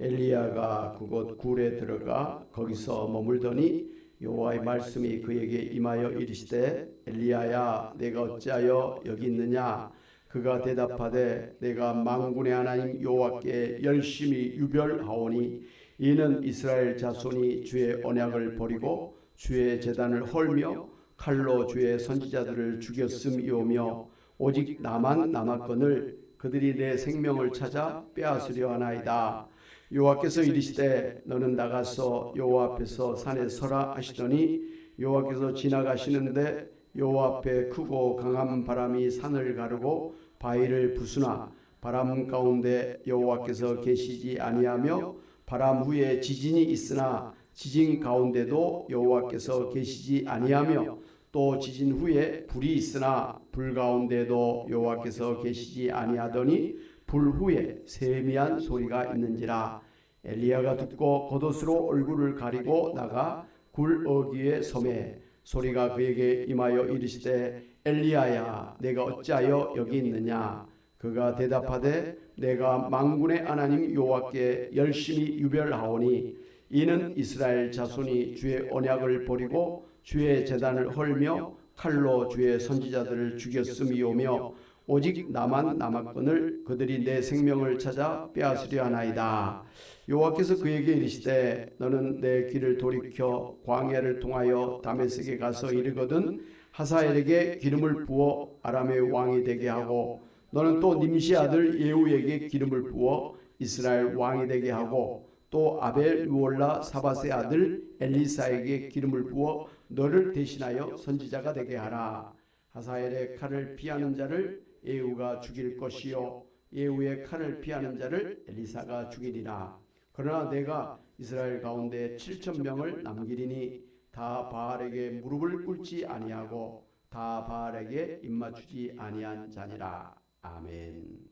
엘리야가 그곳 굴에 들어가 거기서 머물더니 여호와의 말씀이 그에게 임하여 이르시되 엘리야야 내가 어찌하여 여기 있느냐. 그가 대답하되 내가 만군의 하나님 여호와께 열심히 유별하오니 이는 이스라엘 자손이 주의 언약을 버리고 주의 제단을 헐며 칼로 주의 선지자들을 죽였음이오며 오직 나만 남았거늘 그들이 내 생명을 찾아 빼앗으려 하나이다. 여호와께서 이르시되 너는 나가서 여호와 앞에서 산에 서라 하시더니 여호와께서 지나가시는데 여호와 앞에 크고 강한 바람이 산을 가르고 바위를 부수나 바람 가운데 여호와께서 계시지 아니하며 바람 후에 지진이 있으나 지진 가운데도 여호와께서 계시지 아니하며 또 지진 후에 불이 있으나 불 가운데도 여호와께서 계시지 아니하더니 불 후에 세미한 소리가 있는지라. 엘리야가 듣고 겉옷으로 얼굴을 가리고 나가 굴 어귀에 서매 소리가 그에게 임하여 이르시되 엘리야야 내가 어찌하여 여기 있느냐. 그가 대답하되 내가 만군의 하나님 여호와께 열심히 유별하오니 이는 이스라엘 자손이 주의 언약을 버리고 주의 제단을 헐며 칼로 주의 선지자들을 죽였음이오며 오직 나만 남았거늘 그들이 내 생명을 찾아 빼앗으려 하나이다. 여호와께서 그에게 이르시되 너는 내 길을 돌이켜 광야를 통하여 다메섹에 가서 이르거든 하사엘에게 기름을 부어 아람의 왕이 되게 하고 너는 또 님시 아들 예후에게 기름을 부어 이스라엘 왕이 되게 하고 또 아벨 루올라 사밧의 아들 엘리사에게 기름을 부어 너를 대신하여 선지자가 되게 하라. 하사엘의 칼을 피하는 자를 예후가 죽일 것이요 예후의 칼을 피하는 자를 엘리사가 죽이리라. 그러나 내가 이스라엘 가운데 7,000명을 남기리니 다 바알에게 무릎을 꿇지 아니하고 다 바알에게 입맞추지 아니한 자니라. 아멘.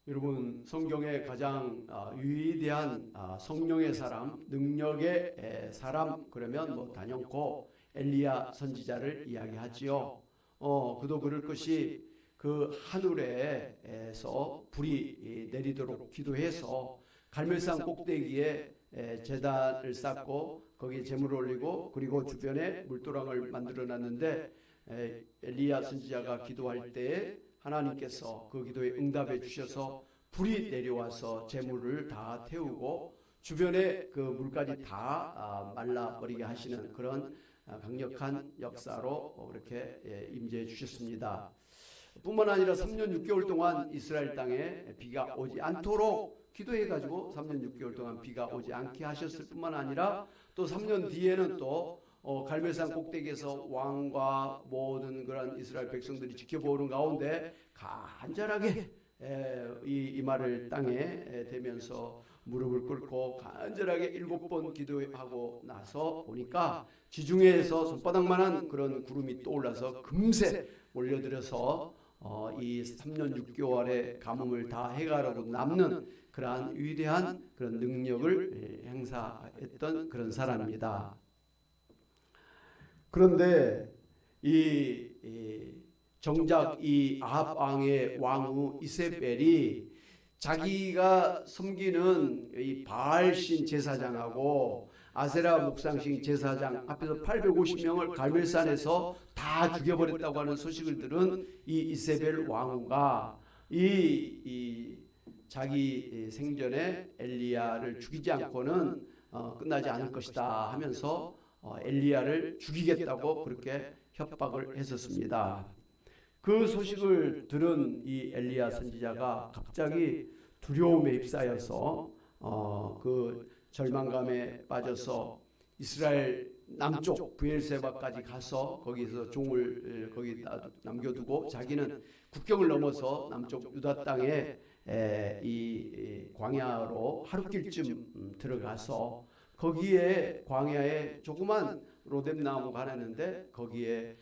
여러분 성경의 가장 위대한 성령의 사람, 능력의 사람 그러면 뭐 단연코 엘리야 선지자를 이야기하지요. 그도 그럴 것이 그 하늘에서 불이 내리도록 기도해서 갈멜산 꼭대기에 제단을 쌓고 거기에 제물을 올리고 그리고 주변에 물도랑을 만들어 놨는데 엘리야 선지자가 기도할 때에 하나님께서 그 기도에 응답해 주셔서 불이 내려와서 제물을 다 태우고 주변에 그 물까지 다 말라버리게 하시는 그런 강력한 역사로 그렇게 임재해 주셨습니다. 뿐만 아니라 3년 6개월 동안 이스라엘 땅에 비가 오지 않도록 기도해가지고 3년 6개월 동안 비가 오지 않게 하셨을 뿐만 아니라 또 3년 뒤에는 또 갈멜산 꼭대기에서 왕과 모든 그런 이스라엘 백성들이 지켜보는 가운데 간절하게 이 말을 땅에 대면서 무릎을 꿇고 간절하게 7번 기도하고 나서 보니까 지중해에서 손바닥만한 그런 구름이 떠올라서 금세 몰려들어서 이 3년 6개월의 가뭄을 다 해가라고 남는 그러한 위대한 그런 능력을 행사했던 그런 사람입니다. 그런데 정작 이 아합 왕의 왕후 이세벨이 자기가 섬기는 이 바알신 제사장하고 아세라 목상신 제사장 앞에서 850명을 갈멜산에서 다 죽여버렸다고 하는 소식을 들은 이 이세벨 왕후가 자기 생전에 엘리야를 죽이지 않고는 끝나지 않을 것이다 하면서 엘리야를 죽이겠다고 그렇게 협박을 했었습니다. 그 소식을 들은 이 엘리야 선지자가 갑자기 두려움에 휩싸여서 그 절망감에 빠져서 이스라엘 남쪽 브엘세바까지 가서 거기서 종을 거기 남겨두고 자기는 국경을 넘어서 남쪽 유다 땅에 이 광야로 하룻길쯤 들어가서 거기에 광야에 조그만 로뎀나무가 하나 있는데 거기에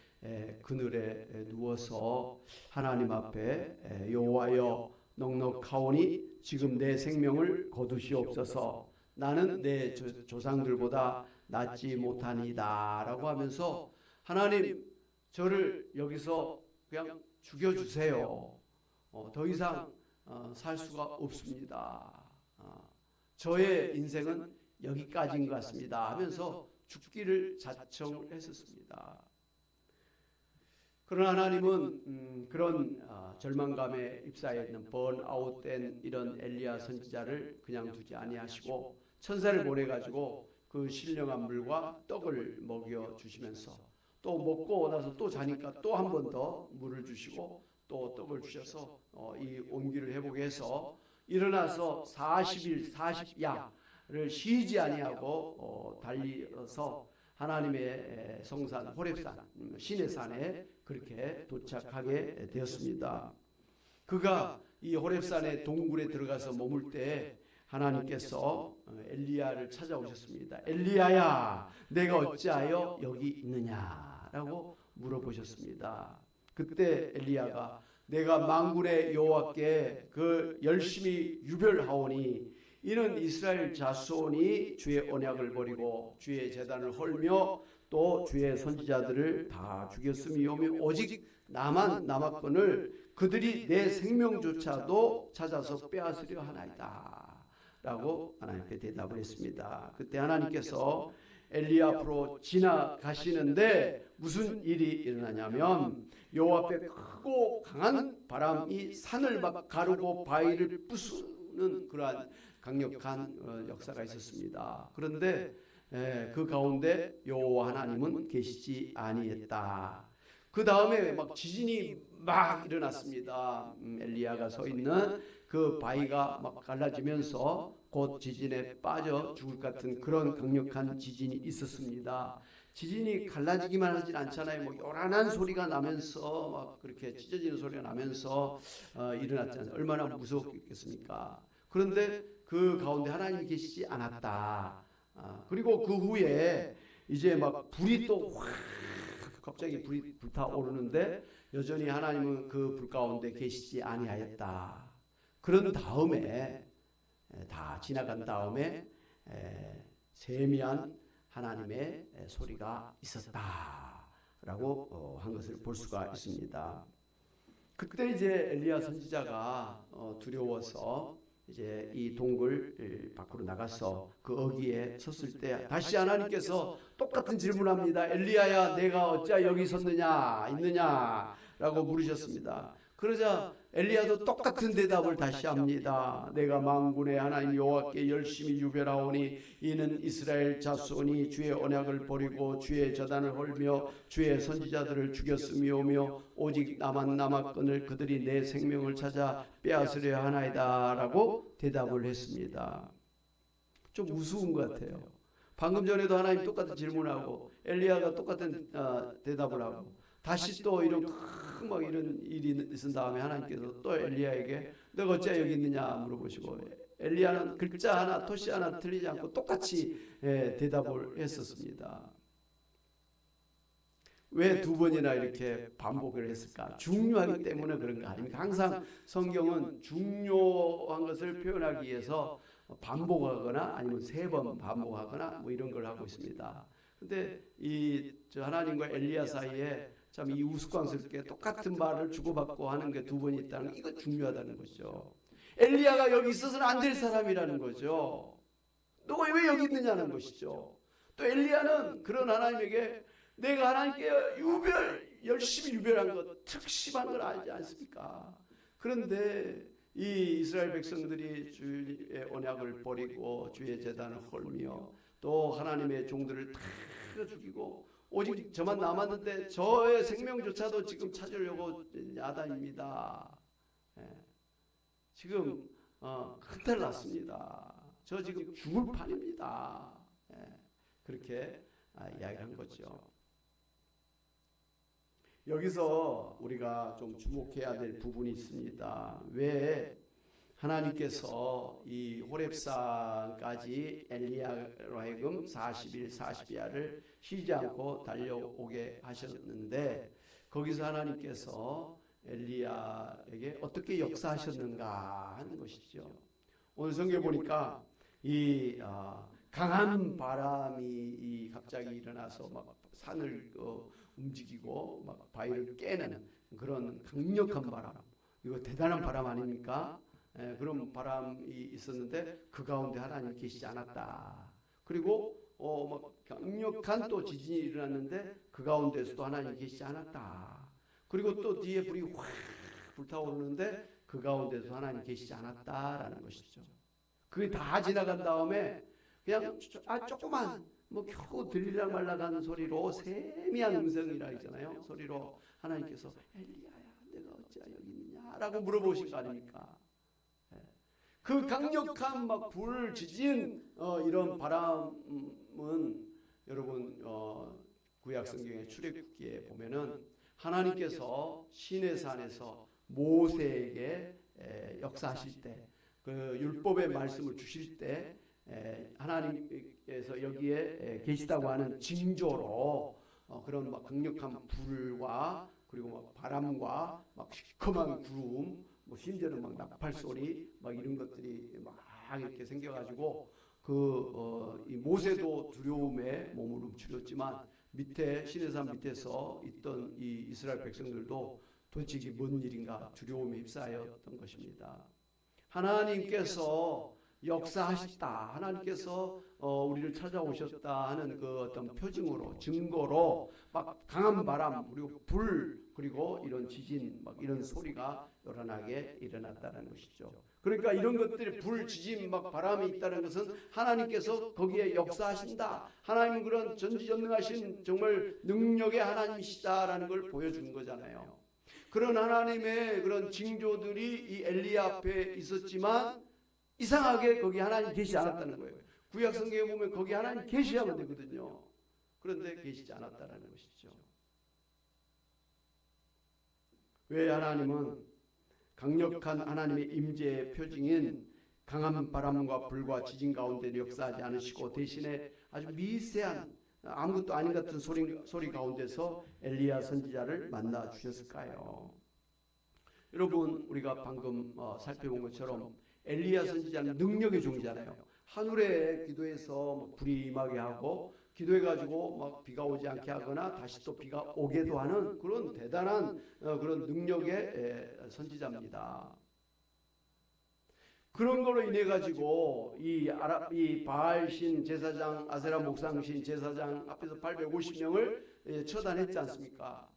그늘에 누워서 하나님 앞에 여호와여 넉넉하오니 지금 내 생명을 거두시옵소서. 나는 내 조상들보다 낫지 못하니이다 라고 하면서 하나님 저를 여기서 그냥 죽여주세요. 더 이상 살 수가 없습니다. 저의 인생은 여기까지인 것 같습니다 하면서 죽기를 자청했었습니다. 그러나 하나님은 그런 절망감에 휩싸여 있는 번아웃된 이런 엘리야 선지자를 그냥 두지 아니하시고 천사를 보내가지고 그 신령한 물과 떡을 먹여 주시면서 또 먹고 나서 또 자니까 또 한 번 더 물을 주시고 또 떡을 주셔서 이 온기를 회복해 해서 일어나서 40일 40야를 쉬지 아니하고 달리어서 하나님의 성산 호렙산 신의 산에 그렇게 도착하게 되었습니다. 그가 이 호렙산의 동굴에 들어가서 머물 때 하나님께서 엘리야를 찾아오셨습니다. 엘리야야, 내가 어찌하여 여기 있느냐라고 물어보셨습니다. 그때 엘리야가 내가 만군의 여호와께 그 열심히 유별하오니 이는 이스라엘 자손이 주의 언약을 버리고 주의 제단을 헐며 또 주의 선지자들을 다 죽였음이오며 오직 나만 남았거늘 그들이 내 생명조차도 찾아서 빼앗으려 하나이다 라고 하나님께 대답을 했습니다. 그때 하나님께서 엘리야 앞으로 지나가시는데 무슨 일이 일어나냐면 여호와 앞에 크고 강한 바람이 산을 막 가르고 바위를 부수는 그러한 강력한 역사가 있었습니다. 그런데 그 가운데 여호와 하나님은 계시지 아니했다. 그 다음에 막 지진이 막 일어났습니다. 엘리야가 서 있는 그 바위가 막 갈라지면서 곧 지진에 빠져 죽을 것 같은 그런 강력한 지진이 있었습니다. 지진이 갈라지기만 하진 않잖아요. 뭐 요란한 소리가 나면서 막 그렇게 찢어지는 소리가 나면서 일어났잖아요. 얼마나 무섭겠습니까? 그런데 그 가운데 하나님이 계시지 않았다. 그리고 그 후에 이제 막 불이 또 확 갑자기 불이 불타오르는데 여전히 하나님은 그 불 가운데 계시지 아니하였다. 그런 다음에 다 지나간 다음에 세미한 하나님의 소리가 있었다라고 한 것을 볼 수가 있습니다. 그때 이제 엘리야 선지자가 두려워서 이제 이 동굴 밖으로 나가서 그 어귀에 섰을 때 다시 하나님께서 똑같은 질문합니다. 엘리야야, 내가 어찌 여기 섰느냐 있느냐라고 물으셨습니다. 그러자 엘리야도 똑같은 대답을 다시 합니다. 내가 만군의 하나님 여호와께 열심히 유별하오니 이는 이스라엘 자손이 주의 언약을 버리고 주의 제단을 헐며 주의 선지자들을 죽였음이오며 오직 나만 남았거늘 그들이 내 생명을 찾아 빼앗으려 하나이다 라고 대답을 했습니다. 좀 우스운 것 같아요. 방금 전에도 하나님 똑같은 질문하고 엘리야가 똑같은 대답을 하고 다시 또 이런 막 이런 일이 있은 다음에 하나님께서 또 엘리야에게 너가 어찌 여기 있느냐 물어보시고 엘리야는 글자 하나 토시 하나 틀리지 않고 똑같이 대답을 했었습니다. 왜 두 번이나 이렇게 반복을 했을까? 중요하기 때문에 그런 거 아닙니까? 항상 성경은 중요한 것을 표현하기 위해서 반복하거나 아니면 세 번 반복하거나 뭐 이런 걸 하고 있습니다. 근데 이 하나님과 엘리야 사이에 참 이 우스꽝스럽게 똑같은 말을 주고받고 하는 게 두 번 있다는 이거 중요하다는 거죠. 엘리야가 여기 있어서는 안 될 사람이라는 거죠. 너가 왜 여기 있느냐는 것이죠. 또 엘리야는 그런 하나님에게 내가 하나님께 열심히 유별한 것, 특심한 걸 알지 않습니까? 그런데 이 이스라엘 백성들이 주의 언약을 버리고 주의 제단을 헐며 또 하나님의 종들을 다 죽이고 오직 저만 남았는데 저의 생명조차도 지금 찾으려고 야단입니다. 지금 큰탈 났습니다. 저 지금 죽을 판입니다. 그렇게 이야기한 거죠. 여기서 우리가 좀 주목해야 될 부분이 있습니다. 왜 하나님께서 이 호렙산까지 엘리야로 하여금 40일 40야를 쉬지 않고 달려오게 하셨는데 거기서 하나님께서 엘리야에게 어떻게 역사하셨는가 하는 것이죠. 오늘 성경에 보니까 이 강한 바람이 갑자기 일어나서 막 산을 움직이고 막 바위를 깨는 그런 강력한 바람, 이거 대단한 바람 아닙니까? 그런 바람이 있었는데 그 가운데 하나님 계시지 않았다. 그리고 막 강력한 또 지진이 일어났는데 그 가운데서도 하나님 계시지 않았다. 그리고 또 뒤에 불이 확 불타오르는데 그 가운데서 하나님 계시지 않았다라는 것이죠. 그게 다 지나간 다음에 그냥 조그만 뭐 겨우 들리랑 말라가는 소리로 세미한 음성이라 했잖아요. 소리로 하나님께서 엘리야야 내가 어찌 여기 있느냐라고 물어보신 거 아닙니까? 그 강력한 막 불, 지진 이런 바람은 여러분 구약 성경의 출애굽기에 보면은 하나님께서 시내산에서 모세에게 역사하실 때 그 율법의 말씀을 주실 때 하나님께서 여기에 계시다고 하는 징조로 그런 막 강력한 불과 그리고 막 바람과 막 시커먼 구름, 뭐 심지어는 막 나팔 소리, 막 이런 것들이 막 이렇게 생겨가지고 이 모세도 두려움에 몸을 움츠렸지만 밑에 시내산 밑에서 있던 이 이스라엘 백성들도 도대체 이게 뭔 일인가 두려움에 휩싸였던 것입니다. 하나님께서 역사하셨다. 하나님께서 우리를 찾아오셨다 하는 그 어떤 표징으로 증거로 막 강한 바람 그리고 불 그리고 이런 지진 막 이런 소리가 요란하게 일어났다는 것이죠. 그러니까 이런 것들이 불, 지진, 막 바람이 있다는 것은 하나님께서 거기에 역사하신다. 하나님은 그런 전지전능하신 정말 능력의 하나님이시다라는 걸 보여주는 거잖아요. 그런 하나님의 그런 징조들이 이 엘리야 앞에 있었지만 이상하게 거기 하나님 계시지 않았다는 거예요. 구약 성경에 보면 거기 하나님 계시하면 되거든요. 그런데 계시지 않았다는 것이죠. 왜 하나님은 강력한 하나님의 임재의 표징인 강한 바람과 불과 지진 가운데 역사하지 않으시고 대신에 아주 미세한 아무것도 아닌 같은 소리 가운데서 엘리야 선지자를 만나 주셨을까요? 여러분 우리가 방금 살펴본 것처럼 엘리야 선지자는 능력의 종이잖아요. 하늘에 기도해서 불이 임하게 하고 기도해가지고 막 비가 오지 않게 하거나 다시 또 비가 오게도 하는 그런 대단한 그런 능력의 선지자입니다. 그런 걸로 인해 가지고 이 바알신 제사장 아세라 목상신 제사장 앞에서 850명을 처단했지 않습니까?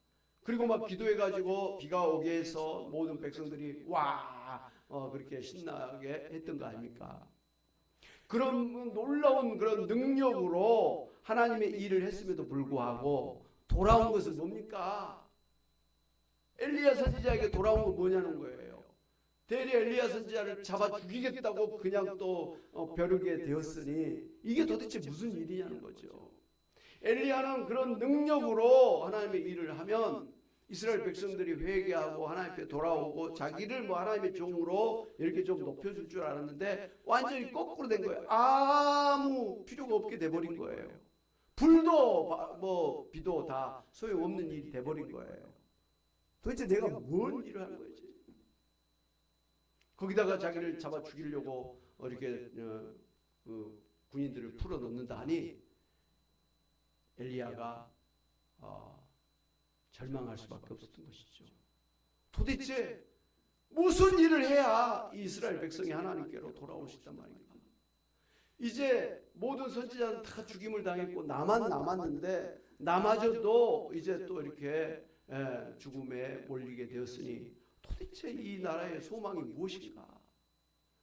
그리고 막 기도해 가지고 비가 오게 해서 모든 백성들이 와 그렇게 신나게 했던 거 아닙니까? 그런 놀라운 그런 능력으로 하나님의 일을 했음에도 불구하고 돌아온 것은 뭡니까? 엘리야 선지자에게 돌아온 건 뭐냐는 거예요. 대리 엘리야 선지자를 잡아 죽이겠다고 그냥 또 벼르게 되었으니 이게 도대체 무슨 일이냐는 거죠. 엘리야는 그런 능력으로 하나님의 일을 하면 이스라엘 백성들이 회개하고 하나님 앞에 돌아오고 자기를 뭐 하나님의 종으로 이렇게 좀 높여줄 줄 알았는데 완전히 거꾸로 된 거예요. 아무 필요가 없게 돼버린 거예요. 불도 뭐 비도 다 소용없는 일이 돼버린 거예요. 도대체 내가 뭔 일을 한 거지? 거기다가 자기를 잡아 죽이려고 이렇게 군인들을 풀어 넣는다 하니 엘리야가 절망할 수밖에 없었던 것이죠. 도대체 무슨 일을 해야 이스라엘 백성이 하나님께로 돌아올 수 있단 말입니까? 이제 모든 선지자는 다 죽임을 당했고 나만 남았는데 나마저도 이제 또 이렇게 죽음에 몰리게 되었으니 도대체 이 나라의 소망이 무엇인가?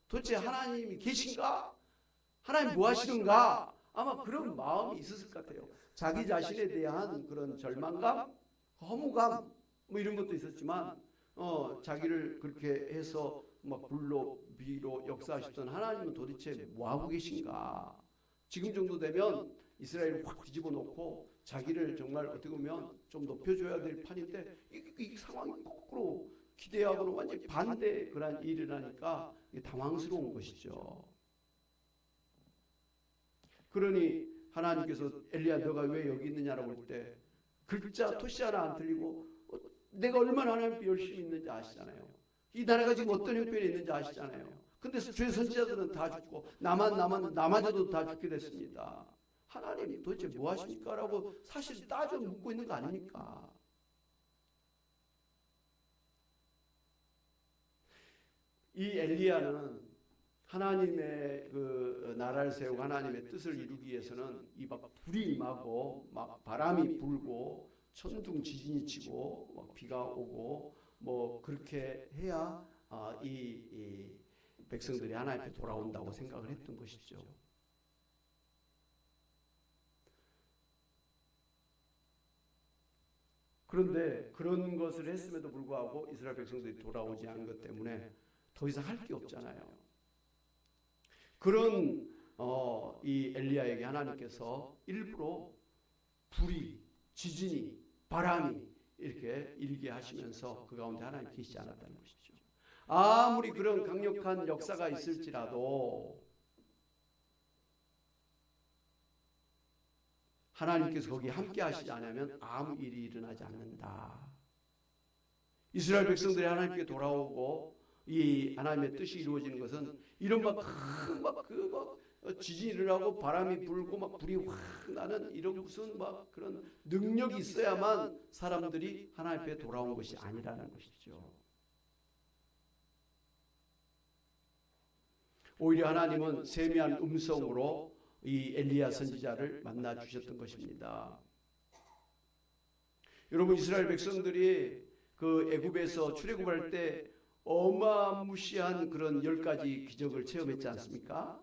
도대체 하나님이 계신가? 하나님 뭐 하시는가? 아마 그런 마음이 있었을 것 같아요. 자기 자신에 대한 그런 절망감, 허무감 뭐 이런 것도 있었지만 자기를 그렇게 해서 막 불로 비로 역사하셨던 하나님은 도대체 뭐 하고 계신가? 지금 정도 되면 이스라엘을 확 뒤집어 놓고 자기를 정말 어떻게 보면 좀 높여줘야 될 판인데 이 상황이 거꾸로 기대하고는 완전히 반대 그런 일을 하니까 당황스러운 것이죠. 그러니 하나님께서 엘리야 너가 왜 여기 있느냐라고 할 때 글자 토시 하나 안 틀리고 내가 얼마나 하나님 열심히 있는지 아시잖아요. 이 나라가 지금 어떤 형편에 있는지 아시잖아요. 근데 주의 선지자들은 다 죽고 나마저도 다 죽게 됐습니다. 하나님 도대체 뭐 하십니까? 라고 사실 따져 묻고 있는 거 아닙니까? 이 엘리야는 하나님의 그 나라를 세우고 하나님의 뜻을 이루기 위해서는 이 막 불이 임하고 막 바람이 불고 천둥 지진이 치고 막 비가 오고 뭐 그렇게 해야 이 백성들이 하나님 앞에 돌아온다고 생각을 했던 것이죠. 그런데 그런 것을 했음에도 불구하고 이스라엘 백성들이 돌아오지 않은 것 때문에 더 이상 할 게 없잖아요. 그런 이 엘리야에게 하나님께서 일부러 불이, 지진이, 바람이 이렇게 일게 하시면서 그 가운데 하나님 계시지 않았다는 것이죠. 아무리 그런 강력한 역사가 있을지라도 하나님께서 거기 함께 하시지 않으면 아무 일이 일어나지 않는다. 이스라엘 백성들이 하나님께 돌아오고 이 하나님의 뜻이 이루어지는 것은 이런 지진이 일어나고 바람이 불고 막 불이 확 나는 이런 무슨 막 그런 능력이 있어야만 사람들이 하나님 앞에 돌아온 것이 아니라는 것이죠. 오히려 하나님은 세미한 음성으로 이 엘리야 선지자를 만나 주셨던 것입니다. 여러분, 이스라엘 백성들이 그 애굽에서 출애굽할 때 어마무시한 그런 10가지 기적을 체험했지 않습니까?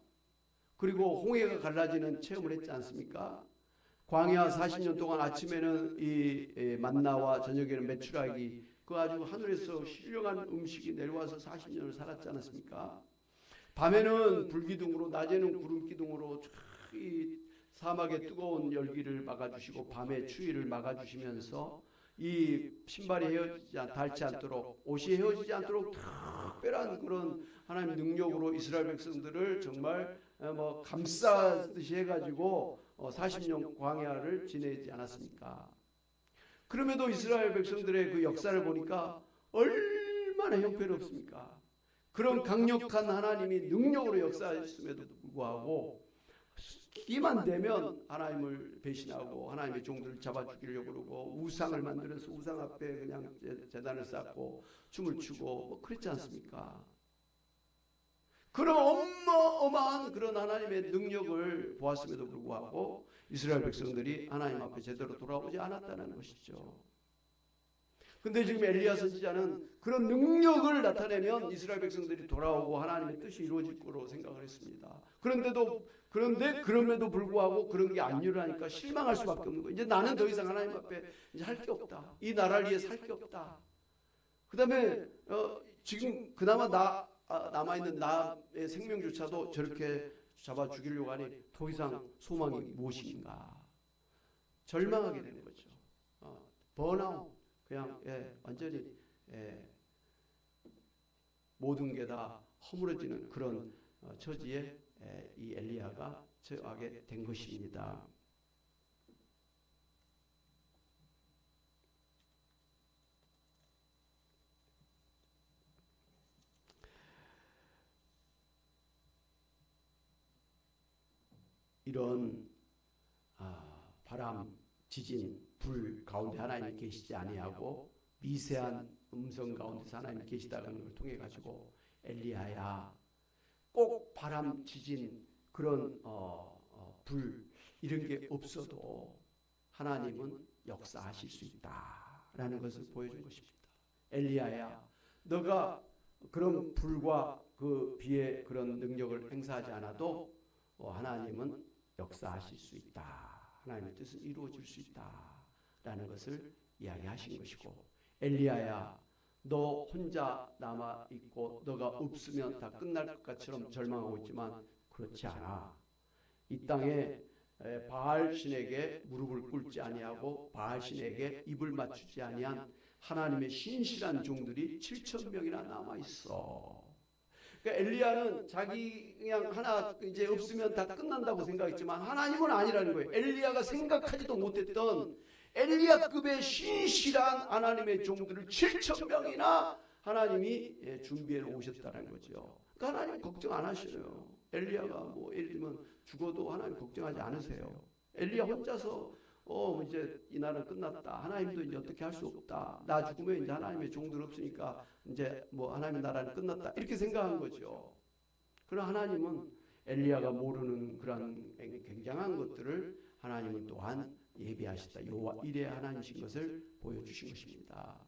그리고 홍해가 갈라지는 체험을 했지 않습니까? 광야 40년 동안 아침에는 이 만나와 저녁에는 메추라기, 그 아주 하늘에서 신령한 음식이 내려와서 40년을 살았지 않았습니까? 밤에는 불기둥으로, 낮에는 구름기둥으로 이 사막의 뜨거운 열기를 막아주시고 밤의 추위를 막아주시면서 이 신발이 닳지 않도록, 옷이 헤어지지 않도록 특별한 그런 하나님의 능력으로 이스라엘 백성들을 정말 뭐 감싸듯이 해가지고 40년 광야를 지내지 않았습니까? 그럼에도 이스라엘 백성들의 그 역사를 보니까 얼마나 형편없습니까? 그런 강력한 하나님이 능력으로 역사했음에도 불구하고 기만 되면 하나님을 배신하고 하나님의 종들을 잡아 죽이려고 그러고 우상을 만들어서 우상 앞에 그냥 제단을 쌓고 춤을 추고 뭐 그랬지 않습니까? 그런 어마어마한 그런 하나님의 능력을 보았음에도 불구하고 이스라엘 백성들이 하나님 앞에 제대로 돌아오지 않았다는 것이죠. 근데 지금 엘리야 선지자는 그런 능력을 나타내면 이스라엘 백성들이 돌아오고 하나님의 뜻이 이루어질 거로 생각을 했습니다. 그런데 그럼에도 불구하고 그런 게 안 일어나니까 실망할 수밖에 없는 거예요. 이제 나는 더 이상 하나님 앞에 이제 할 게 없다. 이 나라를 위해 살 게 없다. 그다음에 지금 그나마 남아있는 나의 생명조차도 저렇게 잡아 죽이려고 하니 더 이상 소망이 무엇인가. 절망하게 되는 거죠. 번아웃. 그냥 완전히 모든 게 다 허물어지는 그런 처지에 이 엘리야가 처하게 된 것입니다. 이런 바람, 지진, 불 가운데 하나님이 계시지 아니하고 미세한 음성 가운데서 하나님이 계시다는 걸 통해 가지고 엘리야야, 꼭 바람, 지진, 그런 불 이런 게 없어도 하나님은 역사하실 수 있다라는 것을 보여준 것입니다. 엘리야야, 너가 그런 불과 그 비의 그런 능력을 행사하지 않아도 하나님은 역사하실 수 있다. 하나님의 뜻은 이루어질 수 있다라는 것을 이야기하신 것이고, 엘리야야, 너 혼자 남아있고 너가 없으면 다 끝날 것처럼 절망하고 있지만 그렇지 않아. 이 땅에 바알 신에게 무릎을 꿇지 아니하고 바알 신에게 입을 맞추지 아니한 하나님의 신실한 종들이 7,000명이나 남아있어. 그러니까 엘리야는 자기 그냥 하나 이제 없으면 다 끝난다고 생각했지만 하나님은 아니라는 거예요. 엘리야가 생각하지도 못했던 엘리야급의 신실한 하나님의 종들을 7,000명이나 하나님이 준비해 오셨다는 거죠. 그러니까 하나님 걱정 안 하셔요. 엘리야가 뭐 예를 들면 죽어도 하나님 걱정하지 않으세요. 엘리야 혼자서 이제 이 나라는 끝났다. 하나님도 이제 어떻게 할 수 없다. 나 죽으면 이제 하나님의 종들 없으니까 이제 뭐 하나님의 나라는 끝났다. 이렇게 생각한 거죠. 그러나 하나님은 엘리야가 모르는 그런 굉장한 것들을 하나님은 또한 예비하셨다. 여호와 이레 하나님이신 것을 보여주신 것입니다.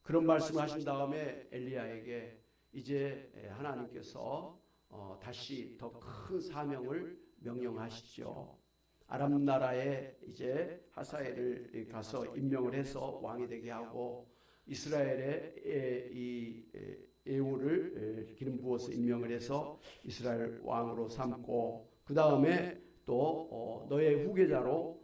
그런 말씀을 하신 다음에 엘리야에게 이제 하나님께서 다시 더 큰 사명을 명령하시죠. 아람 나라에 이제 하사엘을 가서 임명을 해서 왕이 되게 하고 이스라엘의 이 예후를 기름 부어서 임명을 해서 이스라엘 왕으로 삼고 그 다음에 또 너의 후계자로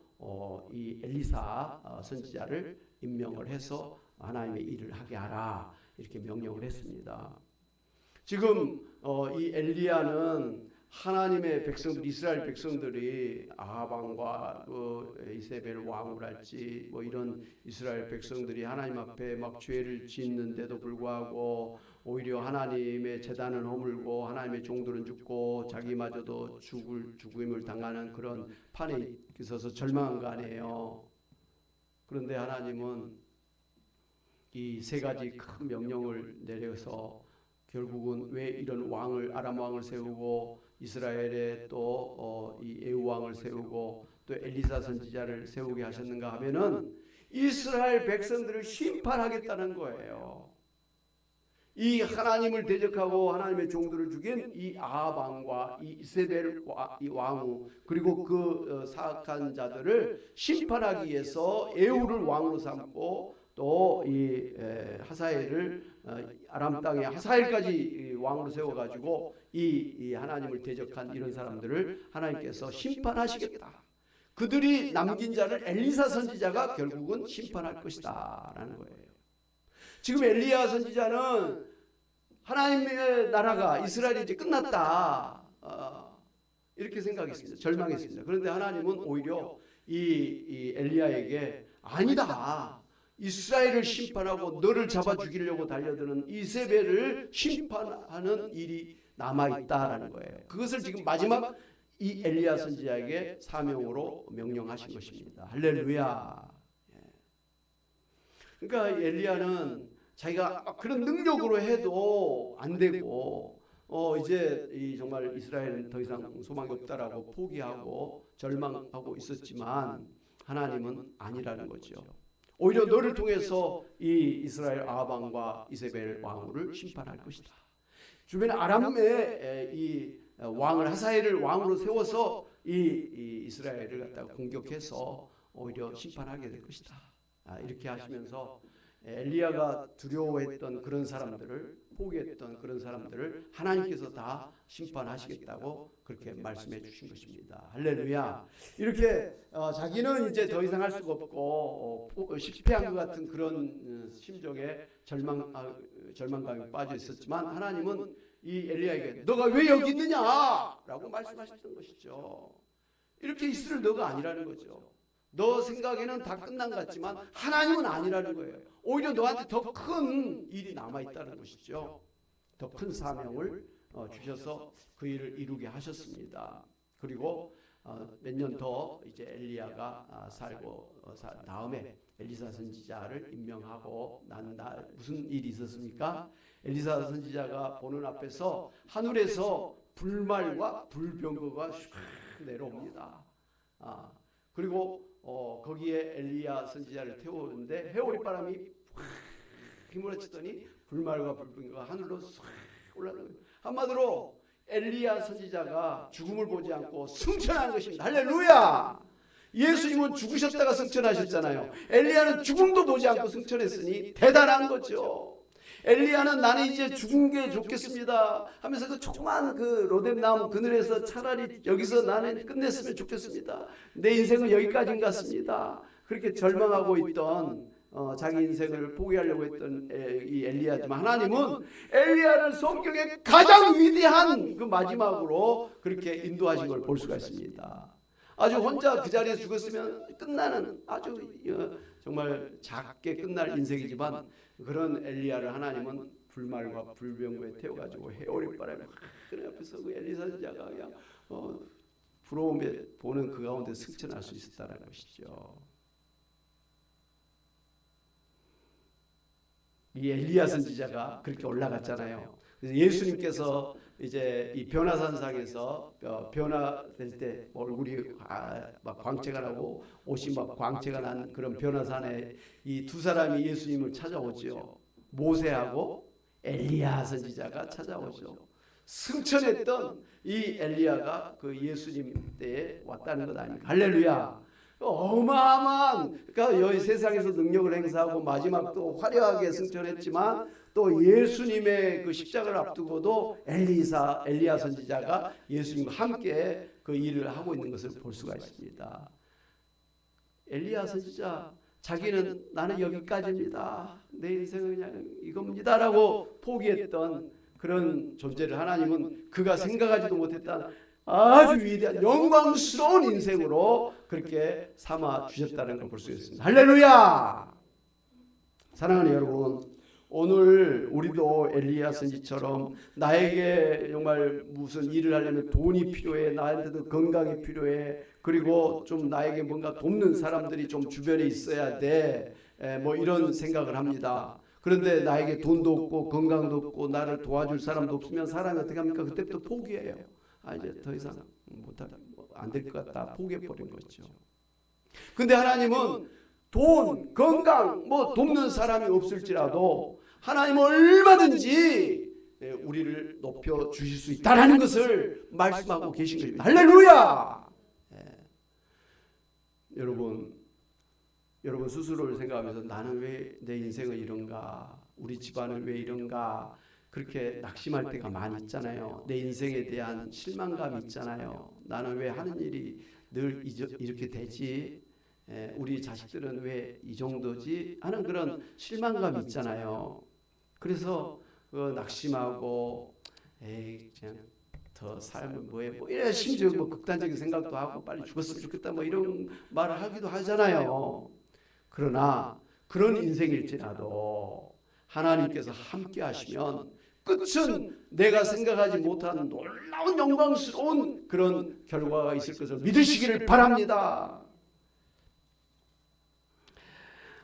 이 엘리사 선지자를 임명을 해서 하나님의 일을 하게 하라 이렇게 명령을 했습니다. 지금 이 엘리야는 하나님의 백성들, 이스라엘 백성들이 아합 왕과 이세벨 왕을 할지 뭐 이런 이스라엘 백성들이 하나님 앞에 막 죄를 짓는데도 불구하고 오히려 하나님의 제단은 허물고 하나님의 종들은 죽고 자기마저도 죽음을 당하는 그런 판에 있어서 절망한 거 아니에요. 그런데 하나님은 이 세 가지 큰 명령을 내려서 결국은 왜 이런 왕을 아람 왕을 세우고 이스라엘에 또 이 예후 왕을 세우고 또 엘리사 선지자를 세우게 하셨는가 하면은 이스라엘 백성들을 심판하겠다는 거예요. 이 하나님을 대적하고 하나님의 종들을 죽인 이 아합 왕과 이 이세벨 이 왕후 그리고 그 사악한 자들을 심판하기 위해서 예후를 왕으로 삼고 또 이 하사엘을 아람 땅에 하사엘까지 왕으로 세워가지고 이 하나님을 대적한 이런 사람들을 하나님께서 심판하시겠다. 그들이 남긴 자를 엘리사 선지자가 결국은 심판할 것이다 라는 거예요. 지금 엘리야 선지자는 하나님의 나라가 이스라엘이 이제 끝났다 이렇게 생각했습니다. 절망했습니다. 그런데 하나님은 오히려 이 엘리야에게 아니다. 이스라엘을 심판하고 너를 잡아 죽이려고 달려드는 이세벨을 심판하는 일이 남아있다라는 거예요. 그것을 지금 마지막 이 엘리야 선지자에게 사명으로 명령하신 것입니다. 할렐루야. 그러니까 엘리야는 자기가 그런 능력으로 해도 안 되고 이제 정말 이스라엘은 더 이상 소망이 없다라고 포기하고 절망하고 있었지만 하나님은 아니라는 거죠. 오히려 너를 통해서 이 이스라엘 아합 왕과 이세벨 왕후를 심판할 것이다. 주변에 아람의 이 왕을 하사엘을 왕으로 세워서 이 이스라엘을 갖다가 공격해서 오히려 심판하게 될 것이다. 이렇게 하시면서 엘리야가 두려워했던 그런 사람들을 포기했던 그런 사람들을 하나님께서 다 심판하시겠다고 그렇게 말씀해 주신 것입니다. 할렐루야. 이렇게 자기는 이제 더 이상 할 수가 없고 실패한 것 같은 그런 심정에 절망감에 빠져 있었지만 하나님은 이 엘리야에게 너가 왜 여기 있느냐라고 말씀하셨던 것이죠. 이렇게 있을 너가 아니라는 거죠. 너 생각에는 다 끝난 것 같지만 하나님은 아니라는 거예요. 오히려 너한테 더 큰 일이 남아있다는 것이죠. 더 큰 사명을 주셔서 그 일을 이루게 하셨습니다. 그리고 몇 년 더 이제 엘리야가 살고 다음에 엘리사 선지자를 임명하고 무슨 일이 있었습니까? 엘리사 선지자가 보는 앞에서 하늘에서 불말과 불병거가 슉 내려옵니다. 그리고 거기에 엘리야 선지자를 태우는데 해오리 바람이 휘몰아치더니 불말과 불병거가 하늘로 쑥 올라가는 거예요. 한마디로 엘리야 선지자가 죽음을 보지 않고 승천한 것입니다. 할렐루야. 예수님은 죽으셨다가 승천하셨잖아요. 엘리야는 죽음도 보지 않고 승천했으니 대단한 거죠. 엘리야는 나는 이제 죽은 게 좋겠습니다 하면서 그 조그만 그 로뎀나무 그늘에서 차라리 여기서 나는 끝냈으면 좋겠습니다. 내 인생은 여기까지인 것 같습니다. 그렇게 절망하고 있던 자기 인생을 포기하려고 했던 이 엘리야지만 하나님은 엘리야를 성경의 가장 위대한 그 마지막으로 그렇게 인도하신 걸 볼 수가 있습니다. 아주 혼자 그 자리에 죽었으면 끝나는 아주 정말 작게 끝날 인생이지만 그런 엘리야를 하나님은 불말과 불병거에 태워가지고 해오리 바람에 그 옆에서 그 엘리사 선지자가 그냥 부러움에 보는 그 가운데 승천할 수 있었다는 것이죠. 이 엘리야 선지자가 그렇게 올라갔잖아요. 그래서 예수님께서 이제 이 변화산상에서 변화될 때 얼굴이 막 광채가 나고 옷이 막 광채가 난 그런 변화산에 이 두 사람이 예수님을 찾아오죠. 모세하고 엘리야 선지자가 찾아오죠. 승천했던 이 엘리야가 그 예수님 때에 왔다는 것 아닙니까? 할렐루야. 어마어마한, 그러니까 여기 세상에서 능력을 행사하고 마지막도 화려하게 승천했지만 또 예수님의 그 십자가를 앞두고도 엘리야 선지자가 예수님과 함께 그 일을 하고 있는 것을 볼 수가 있습니다. 엘리야 선지자 자기는 나는 여기까지입니다. 내 인생은 그냥 이겁니다라고 포기했던 그런 존재를 하나님은 그가 생각하지도 못했던 아주 위대한 영광스러운 인생으로 그렇게 삼아 주셨다는 걸 볼 수 있습니다. 할렐루야! 사랑하는 여러분, 오늘 우리도 엘리야 선지처럼 나에게 정말 무슨 일을 하려면 돈이 필요해, 나한테도 건강이 필요해, 그리고 좀 나에게 뭔가 돕는 사람들이 좀 주변에 있어야 돼, 뭐 이런 생각을 합니다. 그런데 나에게 돈도 없고 건강도 없고 나를 도와줄 사람도 없으면 사람이 어떻게 합니까? 그때부터 포기해요. 이제 더 이상 안 될 것 같다, 포기해버린 거죠. 근데 하나님은 돈, 건강, 뭐 돕는 사람이 없을지라도 하나님은 얼마든지 우리를 높여 주실 수 있다는 것을 말씀하고 계신 것입니다. 할렐루야! 여러분 스스로를 생각하면서 나는 왜 내 인생은 이런가, 우리 집안은 왜 이런가, 그렇게 낙심할 때가 많이 있잖아요. 내 인생에 대한 실망감이 있잖아요. 나는 왜 하는 일이 늘 이렇게 되지, 우리 자식들은 왜 이 정도지 하는 그런 실망감이 있잖아요. 그래서 낙심하고 그냥 더 살면 뭐해, 뭐 이래, 심지어 뭐 극단적인 생각도 하고 빨리 죽었으면 좋겠다 뭐 이런 말을 하기도 하잖아요. 그러나 그런 인생일지라도 하나님께서 함께 하시면 끝은 내가 생각하지 못한 놀라운 영광스러운 그런 결과가 있을 것을 믿으시기를 바랍니다.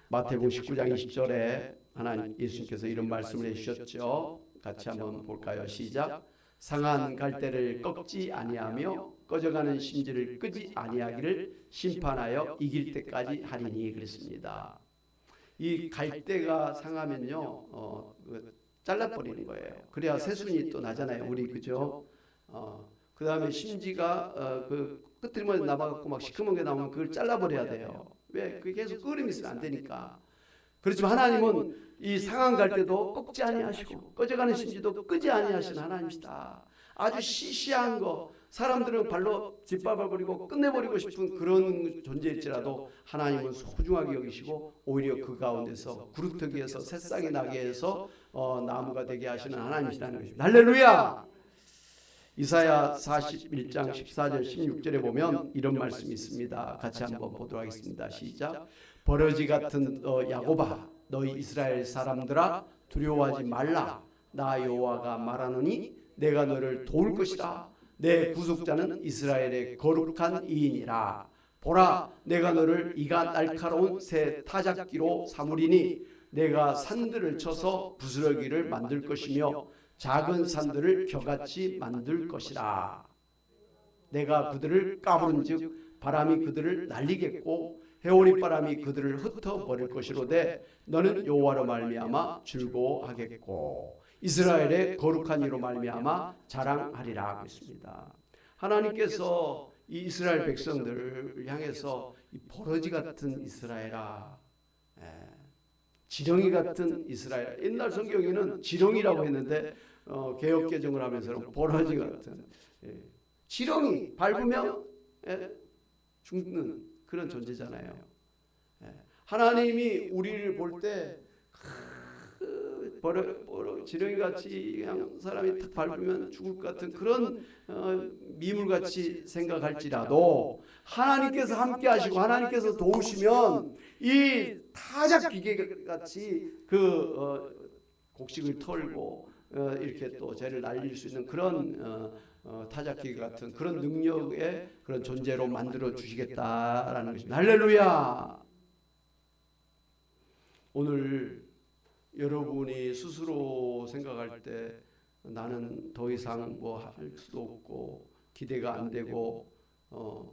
마태복음 19장 20절에 하나님 예수님께서 이런 말씀을 해주셨죠. 같이 한번 볼까요? 시작. 상한 갈대를 꺾지 아니하며 꺼져가는 심지를 끄지 아니하기를 심판하여 이길 때까지 하리니 그랬습니다. 이 갈대가 상하면요 잘라버리는 거예요. 그래야 새순이 또 나잖아요. 우리 그죠? 그 다음에 심지가 그 끝들만 남아갖고 막 시커먼 게 나오면 그걸 잘라버려야 돼요. 왜? 그게 계속 끓음 있으면 안 되니까. 그렇지만 하나님은 이 상한 갈대도 꺾지 아니하시고 꺼져가는 심지도 끄지 아니하시는 하나님이시다. 아주 시시한 거, 사람들은 발로 짓밟아버리고 끝내버리고 싶은 그런 존재일지라도 하나님은 소중하게 여기시고 오히려 그 가운데서 구루터기에서 새싹이 나게 해서 나무가 되게 하시는 하나님이시라는 것입니다. 할렐루야! 이사야 41장 14절 16절에 보면 이런 말씀이 있습니다. 같이 한번 보도록 하겠습니다. 시작. 버러지 같은 야곱아, 너희 이스라엘 사람들아, 두려워하지 말라. 나 여호와가 말하노니 내가 너를 도울 것이다. 내 구속자는 이스라엘의 거룩한 이인이라. 보라, 내가 너를 이가 날카로운 새 타작기로 삼으리니 내가 산들을 쳐서 부스러기를 만들 것이며 작은 산들을 겨같이 만들 것이라. 내가 그들을 까부른즉 바람이 그들을 날리겠고 해오리바람이 그들을 흩어버릴 것이로되 너는 여호와로 말미암아 즐거워하겠고 이스라엘의 거룩한 이로 말미암아 자랑하리라 하고 있습니다. 하나님께서 이 이스라엘 백성들을 향해서 이 버러지 같은 이스라엘아, 지렁이 같은 이스라엘. 옛날 성경에는 지렁이라고 했는데 개역 개정을 하면서는 버러지 같은, 지렁이 밟으면 죽는 그런 존재잖아요. 하나님이 우리를 볼 때 지렁이같이 그냥 사람이 탁 밟으면 죽을 것 같은 그런 미물같이 생각할지라도 하나님께서 함께 하시고 하나님께서 도우시면 이 타작 기계같이 곡식을 털고 이렇게 또 죄를 날릴 수 있는 그런 타작기 같은 그런 능력의 그런 존재로 만들어 주시겠다라는 것입니다. 할렐루야. 오늘 여러분이 스스로 생각할 때 나는 더 이상 뭐 할 수도 없고 기대가 안 되고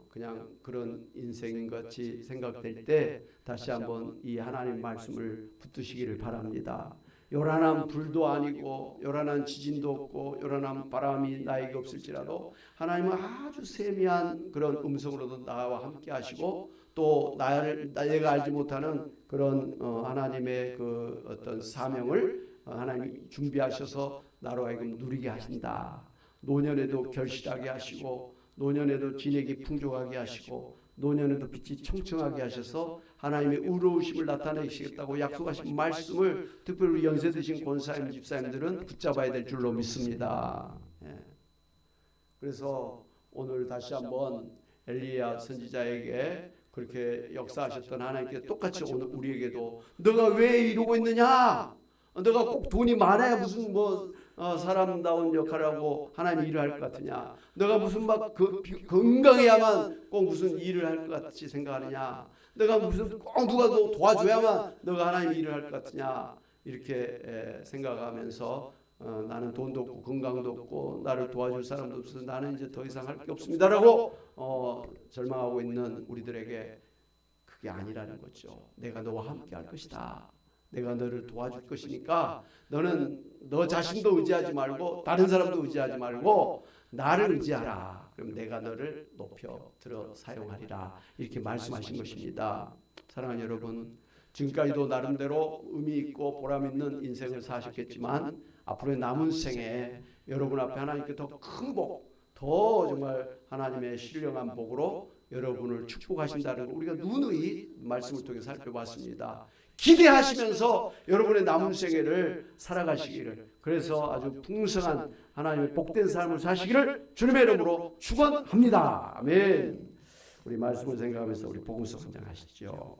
그냥 그런 인생같이 생각될 때 다시 한번 이 하나님 말씀을 붙드시기를 바랍니다. 요란한 불도 아니고 요란한 지진도 없고 요란한 바람이 나에게 없을지라도 하나님은 아주 세미한 그런 음성으로도 나와 함께 하시고 또 내가 알지 못하는 그런 하나님의 그 어떤 사명을 하나님이 준비하셔서 나로 하여금 누리게 하신다. 노년에도 결실하게 하시고 노년에도 진액이 풍족하게 하시고 노년에도 빛이 청청하게 하셔서 하나님의 의로우심을 나타내시겠다고 약속하신 말씀을 특별히 우리 연세 드신 권사님 집사님들은 붙잡아야 될 줄로 믿습니다. 그래서 오늘 다시 한번 엘리야 선지자에게 그렇게 역사하셨던 하나님께 똑같이 오늘 우리에게도 너가 왜 이러고 있느냐? 너가 꼭 돈이 많아야 무슨 사람다운 역할을 하고 하나님 일을 할 것 같으냐? 너가 무슨 건강해야만 꼭 무슨 일을 할 것 같이 생각하느냐? 너가 무슨 꼭 누가 너 도와줘야만 너가 하나님 일을 할 것 같으냐? 이렇게 생각하면서 나는 돈도 없고 건강도 없고 나를 도와줄 사람도 없어서 나는 이제 더 이상 할 게 없습니다라고 절망하고 있는 우리들에게 그게 아니라는 거죠. 내가 너와 함께 할 것이다. 내가 너를 도와줄 것이니까 너는 너 자신도 의지하지 말고 다른 사람도 의지하지 말고 나를 의지하라. 그럼 내가 너를 높여 들어 사용하리라. 이렇게 말씀하신 것입니다. 사랑하는 여러분, 지금까지도 나름대로 의미 있고 보람 있는 인생을 사셨겠지만 앞으로의 남은 생에 여러분 앞에 하나님께 더 큰 복, 더 정말 하나님의 신령한 복으로 여러분을 축복하신다는 걸 우리가 누누이 말씀을 통해 살펴봤습니다. 기대하시면서 여러분의 남은 생애를 살아가시기를, 그래서 아주 풍성한 하나님의 복된 삶을 사시기를 주님의 이름으로 축원합니다. 아멘. 우리 말씀을 생각하면서 우리 복음서 성장하시죠.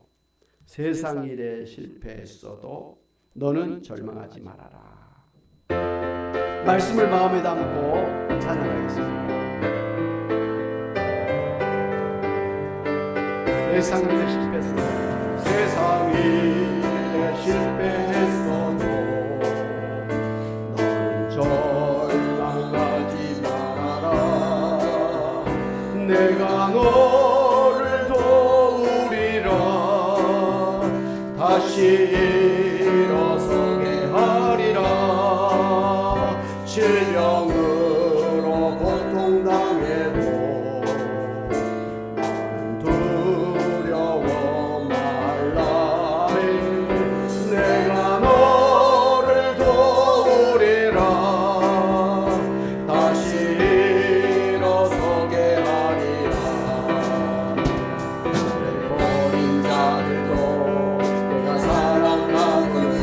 세상 일에 실패했어도 너는 절망하지 말아라. 말씀을 마음에 담고 찬양하겠습니다. 세상 일에 실패했어도 세상 일에 실패했어도 너는 절망하지 말아라. 내가 너를 도우리라. 다시 일어서게 하리라. 질병으로 고통당해도 나는 두려워 말라. 내가 너를 도우리라. 다시 일어서게 하리라. 내 버린 자들도 내가 사랑하거니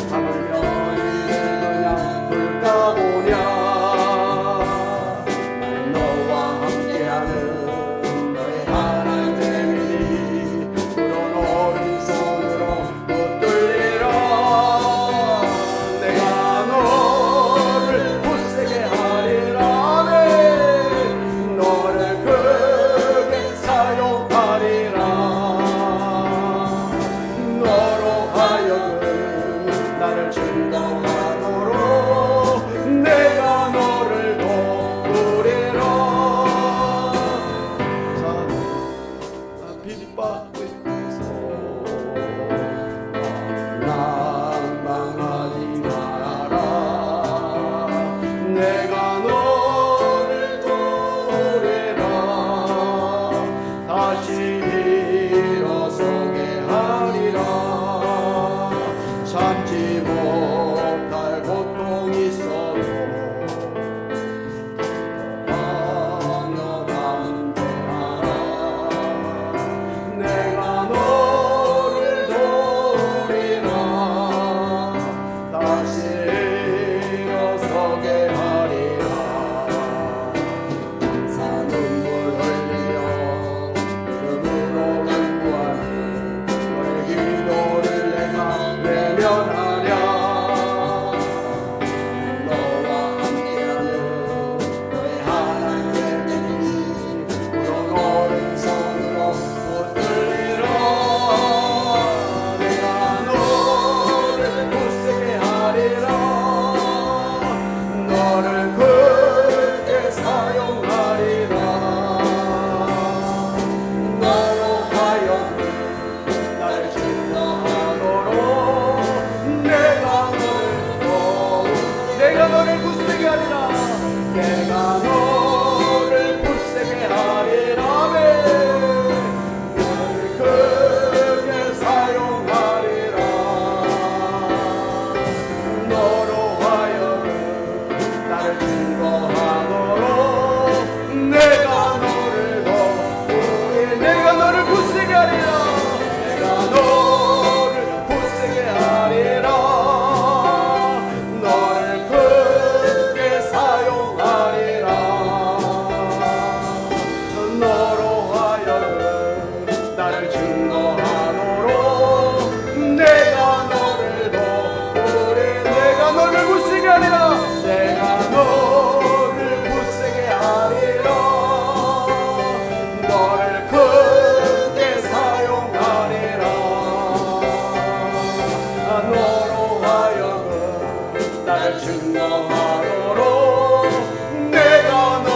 하물며 이를 그냥 둘까 보냐. 너 나를 증거하도록 내가